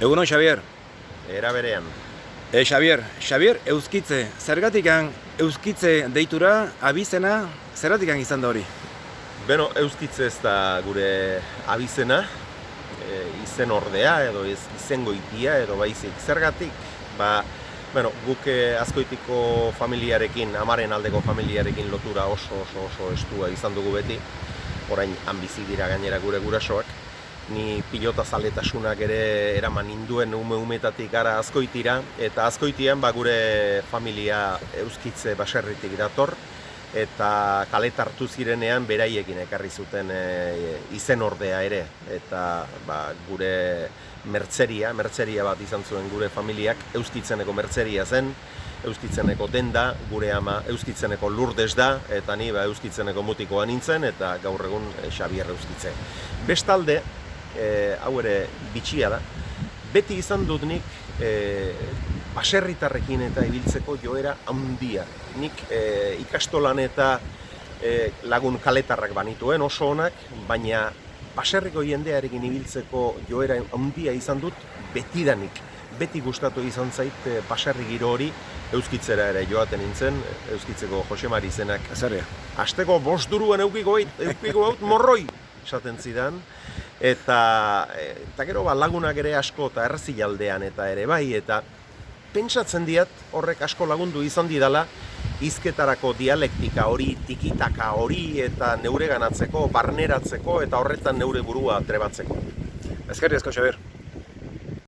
Egunon, Xabier. Era berean. Xabier, euskitze. Zergatikan euskitze deitura, abizena, zergatikan izan da hori? Beno, euskitze ez da gure abizena, izen ordea edo izen goitia edo baizik. Zergatik, guk Azkoitiko familiarekin, amaren aldeko familiarekin lotura oso estua izan dugu beti. Orain han bizi dira gainera gure gurasoak. Ni pilota zaletasunak ere eraman ninduen umetatik gara Azkoitira, eta Azkoitian gure familia euskitze baserritik dator, eta kaletartu zirenean beraiekin ekarri zuten izen ordea ere, eta gure mertzeria bat izan zuen gure familiak, euskitzeneko mertzeria zen, euskitzeneko denda, gure ama euskitzeneko Lurdes da, eta ni euskitzeneko mutikoa nintzen, eta gaur egun Xabier euskitze. Bestalde, hau ere bitxia da, beti izan dut nik baserritarrekin eta ibiltzeko joera handia. Nik ikastolan eta lagun kaletarrak banituen oso onak, baina baserriko jendearekin ibiltzeko joera handia izan dut betidanik. Beti gustatu izan zait baserri giro hori, euskitzera ere joaten nintzen, euskitzeko Josemari izenak. Asteko 5 duruan eukiko haut morroi, esaten zidan. Eta gero lagunak ere asko eta Errezialdean eta ere bai, eta pentsatzen diat horrek asko lagundu izan didala hizketarako dialektika hori, tikitaka hori eta neureganatzeko, barneratzeko eta horretan neure burua trebatzeko. Eskerrik asko, Xabier.